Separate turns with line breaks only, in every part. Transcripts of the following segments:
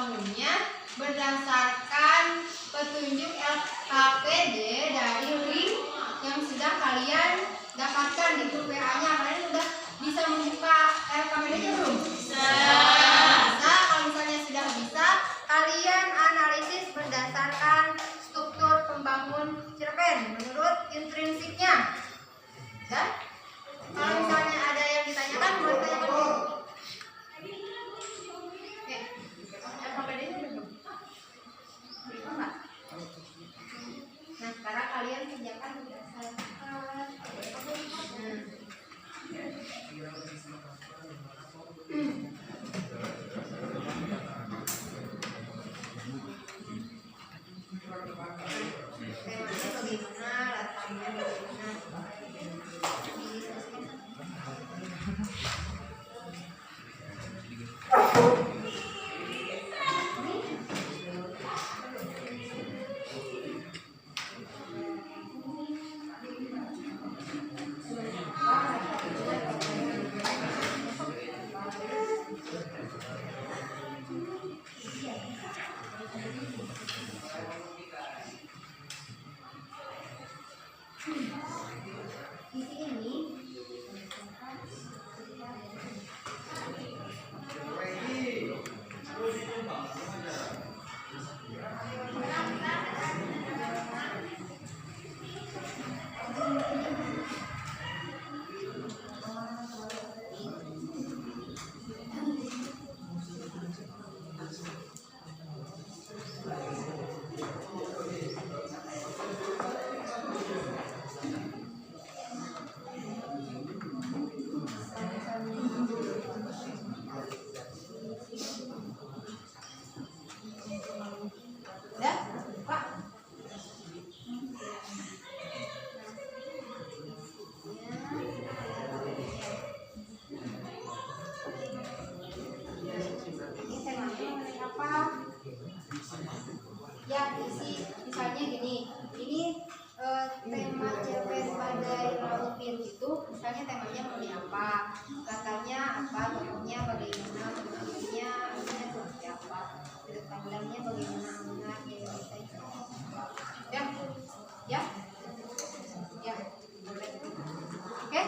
membangunnya berdasarkan petunjuk LKPD dari link yang sudah kalian dapatkan di grup WA-nya. Kalian sudah bisa membuka LKPD-nya belum? Bisa. Kalau misalnya sudah bisa, kalian analisis berdasarkan struktur pembangun cerpen menurut intrinsiknya. Dan kalau misalnya ada yang ditanyakan, boleh tanyakan dulu. Oke, LKPD-nya belum? Belum, Pak? Nah, sekarang kalian kerjakan berdasarkan temanya bagaimana, latarnya bagaimana. Ya, misalnya gini, ini tema cerpen Badai Laut Biru itu, misalnya temanya mengenai apa, katanya apa, tokohnya bagaimana, bentuknya seperti apa, sudut pandangnya bagaimana, mengenai Indonesia. Ya. Oke,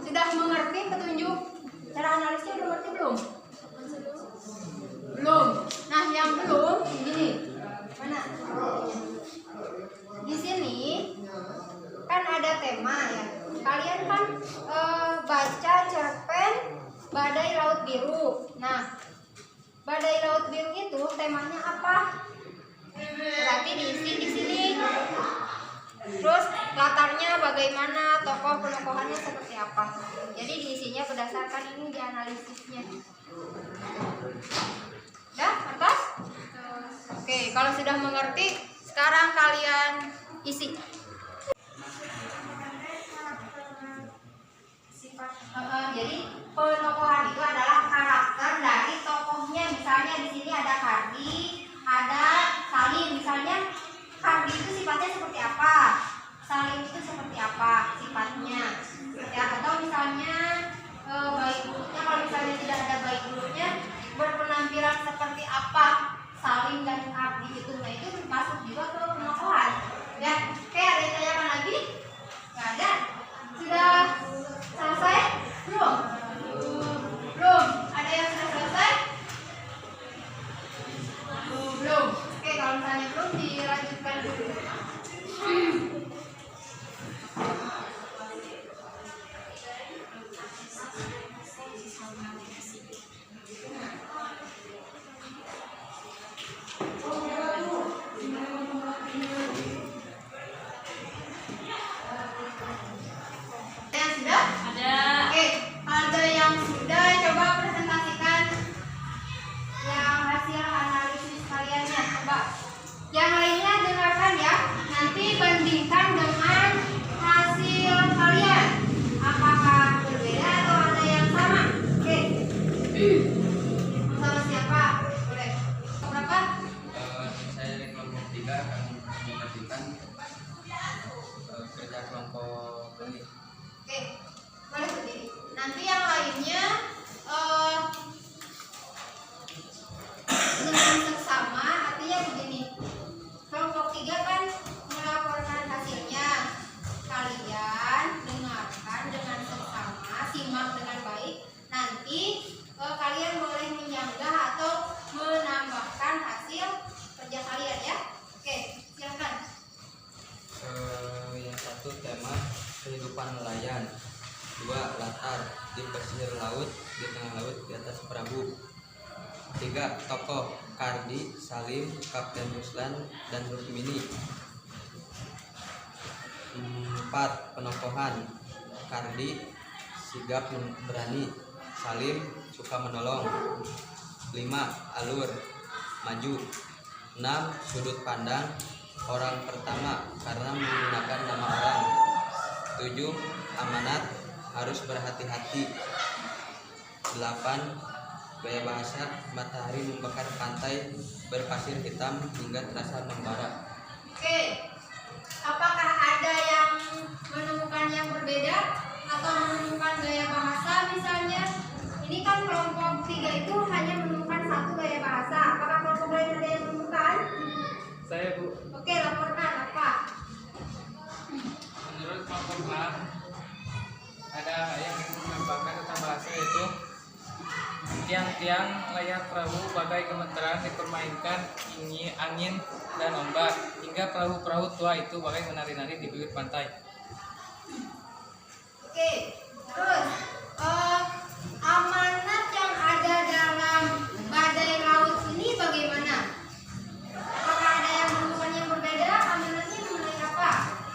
sudah mengerti petunjuk cara analisisnya, udah mengerti belum? Belum. Nah, yang belum gini. Mana? Di sini kan ada tema ya. Kalian kan baca cerpen Badai Laut Biru. Nah, Badai Laut Biru itu temanya apa? Berarti diisi di sini. Terus latarnya bagaimana, tokoh penokohannya seperti apa. Jadi diisinya berdasarkan ini dianalisisnya. Udah, atas? Oke, kalau sudah mengerti, sekarang kalian isi. Jadi penokohan itu adalah karakter dari tokohnya. Misalnya di sini ada Kardi, ada Salim. Misalnya Kardi itu sifatnya seperti apa, Salim itu seperti apa sifatnya. Ya, atau misalnya baik buruknya, kalau misalnya tidak ada baik buruknya, berpenampilan seperti apa Salim dan Kardi itu. Nah, itu masuk juga ke penokohan. Ya, oke, ada yang tanyakan lagi? Nggak ada? Sudah selesai? Belum? Belum? Ada yang sudah selesai? Belum? Oke, kalau misalnya belum, dilanjutkan dulu.
di tengah laut di atas perahu. 3. Tokoh Kardi, Salim, Kapten Ruslan, dan Rukmini. 4. Penokohan Kardi sigap berani, Salim suka menolong. 5. Alur maju. 6. Sudut pandang orang pertama karena menggunakan nama orang. 7. Amanat harus berhati-hati. 8. Gaya bahasa matahari membakar pantai berpasir hitam hingga terasa membara.
Oke, apakah ada yang menemukan yang berbeda atau menemukan gaya bahasa misalnya? Ini kan kelompok 3 itu hanya menemukan satu gaya bahasa. Apakah kelompok lain ada yang menemukan?
Saya, Bu.
Oke, laporkan apa?
Menurut kelompok A, ada yang menambahkan tentang bahasa yaitu tiang-tiang layar perahu bagai gemeteran dipermainkan angin dan ombak, hingga perahu-perahu tua itu bagai menari-nari di bibir pantai.
Oke, terus amanat yang ada dalam badai laut ini bagaimana? Apakah ada yang menemukan yang berbeda? Amanatnya mengenai apa?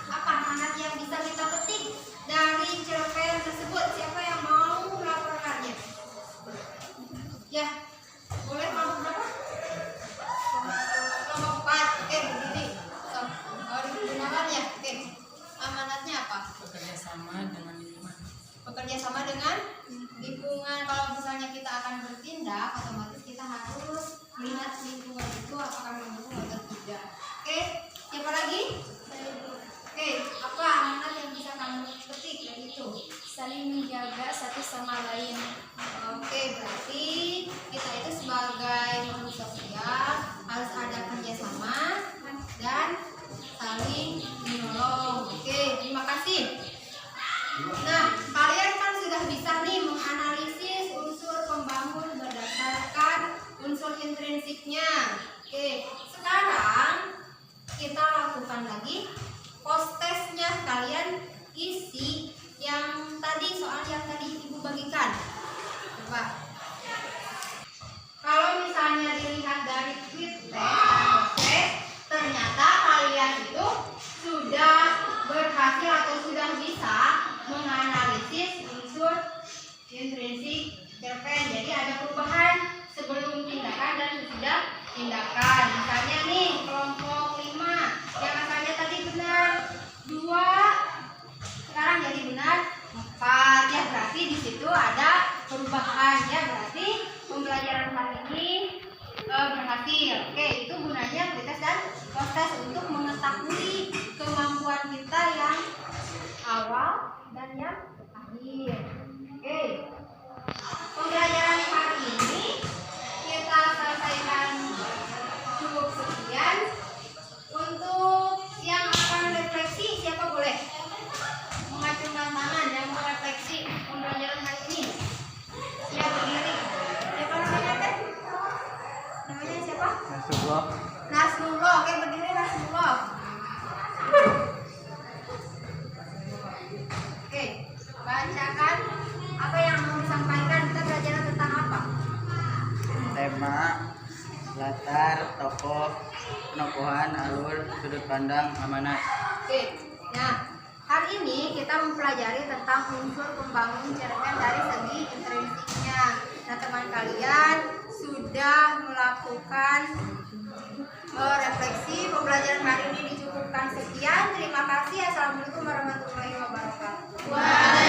Apa amanat yang bisa kita petik dari cerpen tersebut? Siapa yang mau melaporkannya? Ya, boleh kelompok berapa? Kelompok 4. Oke, berdiri. Digunakan ya. Oke. Amanatnya apa?
Bekerja sama dengan lingkungan.
Bekerja sama dengan lingkungan. Kalau misalnya kita akan bertindak, otomatis kita harus melihat lingkungan itu apakah mendukung atau tidak. Oke, siapa lagi? Oke, apa amanat yang bisa kamu petik dari itu?
Saling menjaga satu sama lain.
Oke, berarti kita itu sebagai makhluk sosial harus ada kerjasama dan saling menolong. Oke, terima kasih. Nah, kalian kan sudah bisa nih menganalisis unsur pembangun berdasarkan unsur intrinsiknya. Oke, sekarang kita lakukan lagi post testnya. Kalian isi yang tadi, soal yang tadi Ibu bagikan. Coba. Kalau misalnya dilihat dari quick test, ternyata kalian itu sudah berhasil atau sudah bisa menganalisis unsur intrinsik cerpen. Jadi ada perubahan sebelum tindakan dan sesudah tindakan. Misalnya nih kelompok 5 yang asalnya tadi benar 2, sekarang jadi benar 4. Ya berarti di situ ada perubahan. Ya berarti pembelajaran hari ini berhasil. Oke, itu gunanya pretest dan post-test untuk mengetahui kemampuan kita yang awal dan yang akhir. Oke, pembelajaran hari ini kita selesaikan cukup sekian. Untuk yang akan refleksi, siapa boleh mengacungkan tangan yang mau refleksi pembelajaran hari ini? Siap berdiri. Siapa namanya teh? Namanya siapa?
Nasrullah.
Nasrullah. Oke, berdiri Nasrullah. Oke, bacakan apa yang mau disampaikan. Kita belajar tentang apa?
Tema, latar, tokoh, penokohan, alur, sudut pandang, amanat.
Oke, nah hari ini kita mempelajari tentang unsur pembangun cerpen dari segi intrinsiknya. Nah, teman kalian sudah melakukan refleksi. Pembelajaran hari ini dicukupkan sekian. Terima kasih. Assalamualaikum warahmatullahi wabarakatuh.